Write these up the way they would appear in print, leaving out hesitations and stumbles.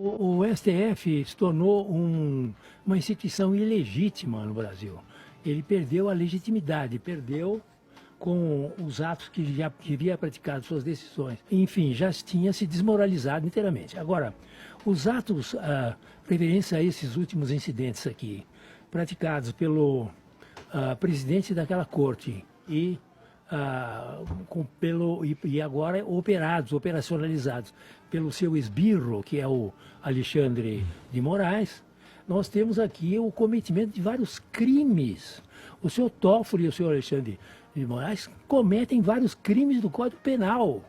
O STF se tornou uma instituição ilegítima no Brasil. Ele perdeu a legitimidade, perdeu com os atos que já havia praticado, suas decisões. Enfim, já tinha se desmoralizado inteiramente. Agora, os atos referentes a esses últimos incidentes aqui, praticados pelo presidente daquela corte e agora operacionalizados pelo seu esbirro, que é o Alexandre de Moraes, nós temos aqui o cometimento de vários crimes. O senhor Toffoli e o senhor Alexandre de Moraes cometem vários crimes do Código Penal.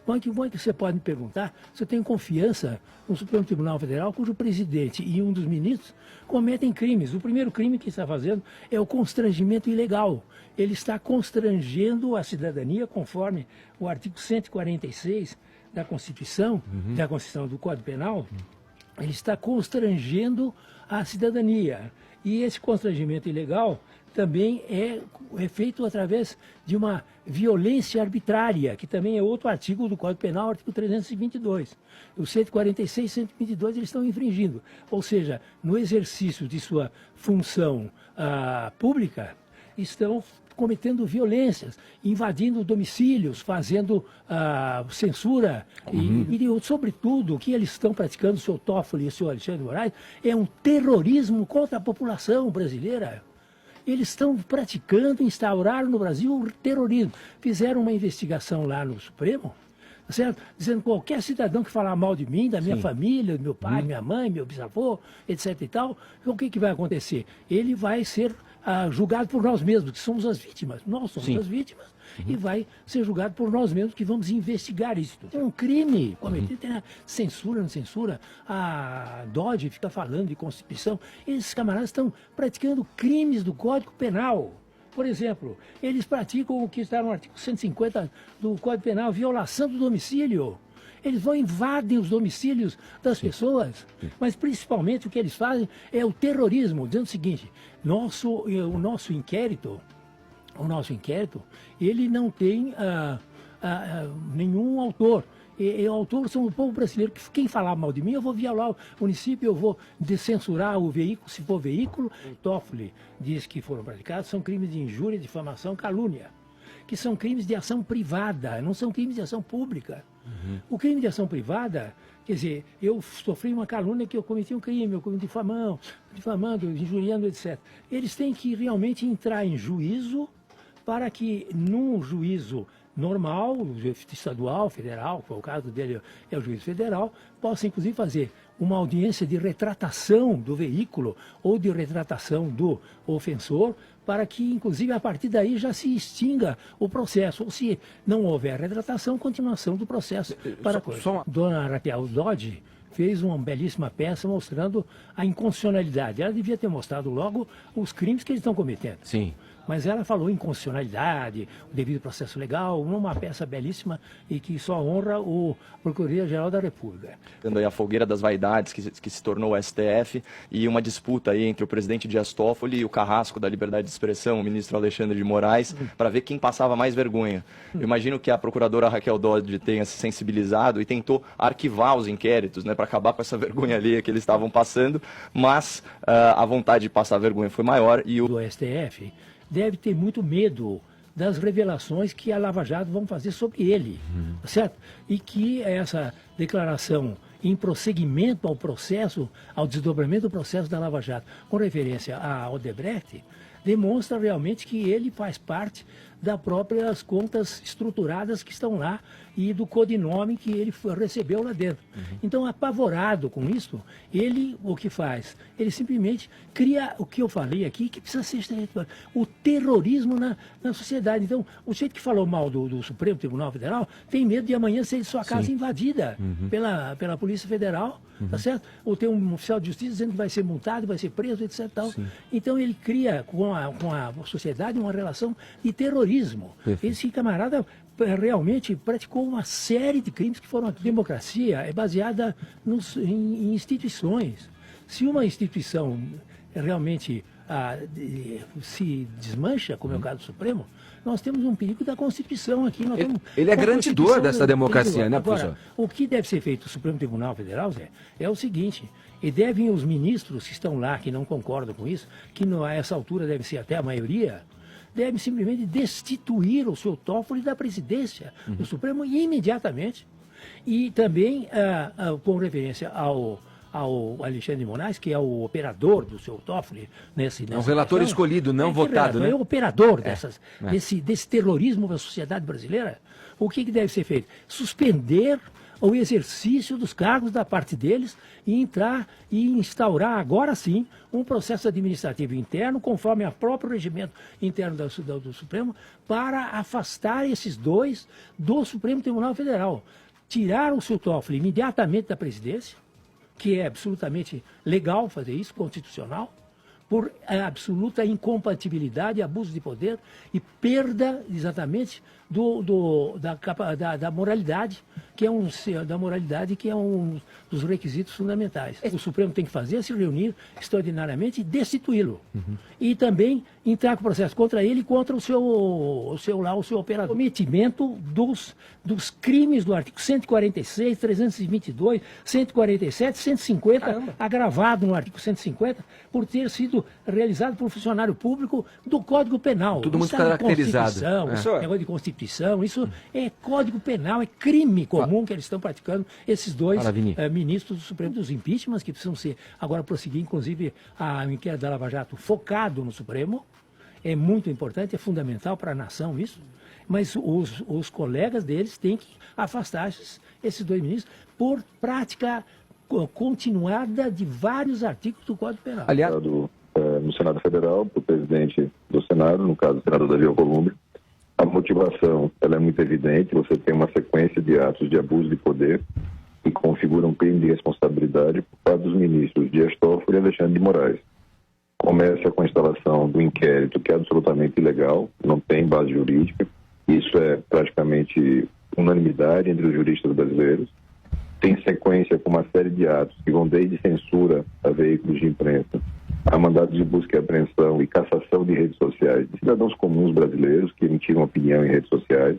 Como é que você pode me perguntar se eu tenho confiança no Supremo Tribunal Federal, cujo presidente e um dos ministros cometem crimes? O primeiro crime que está fazendo é o constrangimento ilegal. Ele está constrangendo a cidadania, conforme o artigo 146 da Constituição, da Constituição do Código Penal. Ele está constrangendo a cidadania. E esse constrangimento ilegal também é feito através de uma violência arbitrária, que também é outro artigo do Código Penal, artigo 322. O 146 e 122 eles estão infringindo. Ou seja, no exercício de sua função pública, estão cometendo violências, invadindo domicílios, fazendo censura e, sobretudo, o que eles estão praticando, o senhor Toffoli e o senhor Alexandre de Moraes, é um terrorismo contra a população brasileira. Eles estão praticando, instauraram no Brasil o terrorismo. Fizeram uma investigação lá no Supremo, certo? Dizendo que qualquer cidadão que falar mal de mim, da minha família, do meu pai, minha mãe, meu bisavô, etc. e tal, o que vai acontecer? Ele vai ser julgado por nós mesmos, que somos as vítimas. Nós somos as vítimas e vai ser julgado por nós mesmos, que vamos investigar isso. É um crime cometido, tem a censura, não censura. A Dodge fica falando de Constituição. Esses camaradas estão praticando crimes do Código Penal. Por exemplo, eles praticam o que está no artigo 150 do Código Penal, violação do domicílio. Eles vão invadem os domicílios das pessoas, mas principalmente o que eles fazem é o terrorismo, dizendo o seguinte: o nosso inquérito, ele não tem nenhum autor. E o autor são o povo brasileiro, que quem falar mal de mim, eu vou violar o município, eu vou descensurar o veículo, se for veículo. O Toffoli diz que foram praticados, são crimes de injúria, difamação, calúnia, que são crimes de ação privada, não são crimes de ação pública. O crime de ação privada, quer dizer, eu sofri uma calúnia que eu cometi um crime, eu cometi difamando, injuriando, etc. Eles têm que realmente entrar em juízo para que, num juízo normal, estadual, federal, que é o caso dele, é o juiz federal, possa inclusive fazer uma audiência de retratação do veículo ou de retratação do ofensor, para que, inclusive, a partir daí já se extinga o processo. Ou se não houver retratação, continuação do processo. Dona Raquel Dodge fez uma belíssima peça mostrando a inconstitucionalidade. Ela devia ter mostrado logo os crimes que eles estão cometendo. Sim. Mas ela falou em constitucionalidade, o devido processo legal, uma peça belíssima e que só honra o Procuradoria-Geral da República. Dando aí a fogueira das vaidades que se tornou o STF e uma disputa aí entre o presidente Dias Toffoli e o carrasco da liberdade de expressão, o ministro Alexandre de Moraes, para ver quem passava mais vergonha. Eu imagino que a procuradora Raquel Dodge tenha se sensibilizado e tentou arquivar os inquéritos, né, para acabar com essa vergonha alheia que eles estavam passando, mas a vontade de passar vergonha foi maior e o STF deve ter muito medo das revelações que a Lava Jato vão fazer sobre ele, certo? E que essa declaração em prosseguimento ao processo, ao desdobramento do processo da Lava Jato, com referência a Odebrecht, demonstra realmente que ele faz parte das próprias contas estruturadas que estão lá e do codinome que ele recebeu lá dentro. Então, apavorado com isso, ele o que faz? Ele simplesmente cria o que eu falei aqui, que precisa ser o terrorismo na sociedade. Então, o jeito que falou mal do Supremo Tribunal Federal tem medo de amanhã ser sua casa invadida pela Polícia Federal, tá certo? Ou ter um oficial de justiça dizendo que vai ser multado, vai ser preso, etc. Tal. Então, ele cria com a sociedade uma relação de terrorismo. Esse camarada realmente praticou uma série de crimes que foram... A democracia é baseada em instituições. Se uma instituição realmente se desmancha, como é o caso do Supremo, nós temos um perigo da Constituição aqui. Ele é garantidor dessa democracia, né, Agora, professor? o que deve ser feito no Supremo Tribunal Federal, Zé, é o seguinte, e devem os ministros que estão lá, que não concordam com isso, que a essa altura deve ser até a maioria, devem simplesmente destituir o seu Toffoli da presidência do Supremo imediatamente. E também, com referência ao Alexandre de Moraes, que é o operador do seu Toffoli. É um relator escolhido, não votado, né? É o operador desse terrorismo da sociedade brasileira. O que deve ser feito? Suspender o exercício dos cargos da parte deles e entrar e instaurar, agora sim, um processo administrativo interno, conforme o próprio regimento interno do Supremo, para afastar esses dois do Supremo Tribunal Federal. Tirar o seu Toffoli imediatamente da presidência, que é absolutamente legal fazer isso, constitucional, por absoluta incompatibilidade, abuso de poder e perda exatamente da moralidade, que é um dos requisitos fundamentais. O Supremo tem que fazer é se reunir extraordinariamente e destituí-lo. E também entrar com processo contra ele e contra o seu operador. Cometimento dos crimes do artigo 146, 322, 147, 150, Caramba. Agravado no artigo 150, por ter sido realizado por um funcionário público do Código Penal. Tudo muito caracterizado. Negócio de Constituição, isso é Código Penal, é crime comum que eles estão praticando, esses dois ministros do Supremo, dos impeachments, que precisam ser, agora prosseguir, inclusive, a inquérito da Lava Jato focado no Supremo. É muito importante, é fundamental para a nação isso, mas os colegas deles têm que afastar esses dois ministros por prática continuada de vários artigos do Código Penal. Aliás, no Senado Federal, para o presidente do Senado, no caso o senador Davi Alcolumbre, a motivação ela é muito evidente. Você tem uma sequência de atos de abuso de poder que configuram um crime de responsabilidade por parte dos ministros Dias Toffoli e Alexandre de Moraes. Começa com a instalação do inquérito, que é absolutamente ilegal, não tem base jurídica. Isso é praticamente unanimidade entre os juristas brasileiros. Tem sequência com uma série de atos que vão desde censura a veículos de imprensa, a mandados de busca e apreensão e cassação de redes sociais de cidadãos comuns brasileiros que emitiram opinião em redes sociais.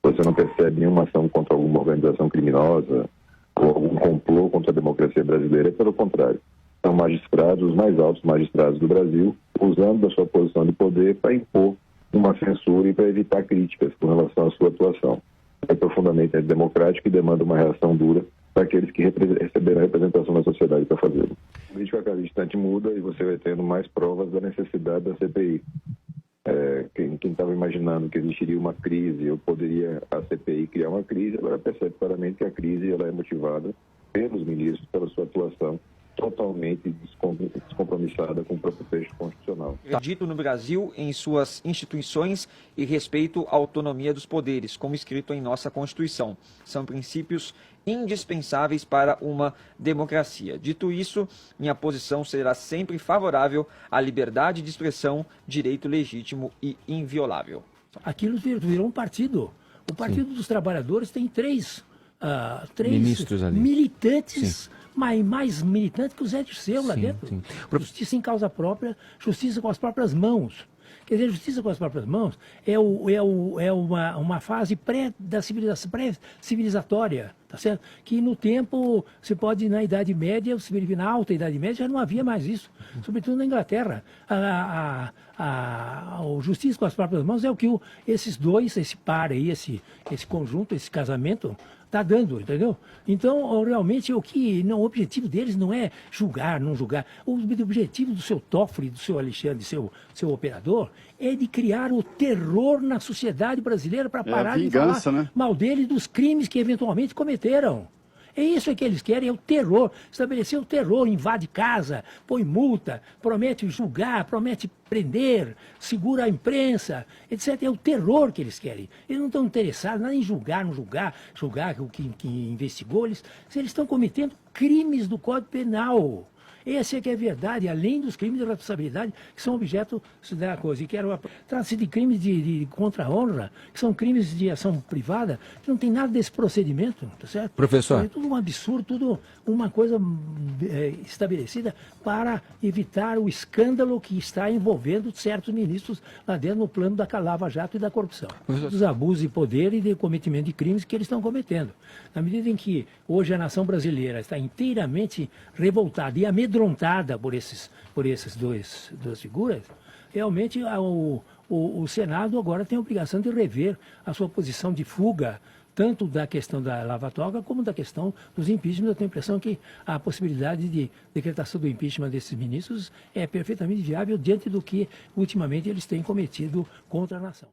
Você não percebe nenhuma ação contra alguma organização criminosa ou algum complô contra a democracia brasileira, pelo contrário. São magistrados, os mais altos magistrados do Brasil, usando da sua posição de poder para impor uma censura e para evitar críticas com relação à sua atuação. É profundamente antidemocrático e demanda uma reação dura para aqueles que receberam a representação da sociedade para fazê-lo. A política a cada instante muda e você vai tendo mais provas da necessidade da CPI. Quem estava imaginando que existiria uma crise ou poderia a CPI criar uma crise, agora percebe claramente que a crise ela é motivada pelos ministros, pela sua atuação totalmente descompromissada com o próprio texto constitucional. Dito no Brasil em suas instituições e respeito à autonomia dos poderes, como escrito em nossa Constituição. São princípios indispensáveis para uma democracia. Dito isso, minha posição será sempre favorável à liberdade de expressão, direito legítimo e inviolável. Aquilo virou um partido. O Partido dos Trabalhadores tem três ministros ali, militantes, mais militantes que o Zé Dirceu lá dentro. Sim. Justiça em causa própria, justiça com as próprias mãos. Quer dizer, justiça com as próprias mãos é uma fase pré-civilizatória, tá certo? Que no tempo, se pode, na Idade Média, na Alta Idade Média, já não havia mais isso, sobretudo na Inglaterra. A justiça com as próprias mãos é o que esses dois, esse par aí, esse conjunto, esse casamento, está dando, entendeu? Então, realmente, o objetivo deles não é julgar, não julgar. O objetivo do seu Toffoli, do seu Alexandre, seu operador, é de criar o terror na sociedade brasileira para parar de falar mal dele dos crimes que eventualmente cometeram. É isso que eles querem, é o terror. Estabelecer o terror, invade casa, põe multa, promete julgar, promete prender, segura a imprensa, etc. É o terror que eles querem. Eles não estão interessados nada em julgar o que investigou. Eles estão cometendo crimes do Código Penal. Essa é que é a verdade, além dos crimes de responsabilidade que são objeto da coisa. Trata-se de crimes de contra a honra, que são crimes de ação privada, que não tem nada desse procedimento, tá certo? Professor. É tudo um absurdo, tudo uma coisa estabelecida para evitar o escândalo que está envolvendo certos ministros lá dentro no plano da Lava Jato e da corrupção. Dos abusos de poder e de cometimento de crimes que eles estão cometendo. Na medida em que hoje a nação brasileira está inteiramente revoltada e amedrontada por essas duas figuras, realmente o Senado agora tem a obrigação de rever a sua posição de fuga, tanto da questão da lava-toga como da questão dos impeachment. Eu tenho a impressão que a possibilidade de decretação do impeachment desses ministros é perfeitamente viável diante do que ultimamente eles têm cometido contra a nação.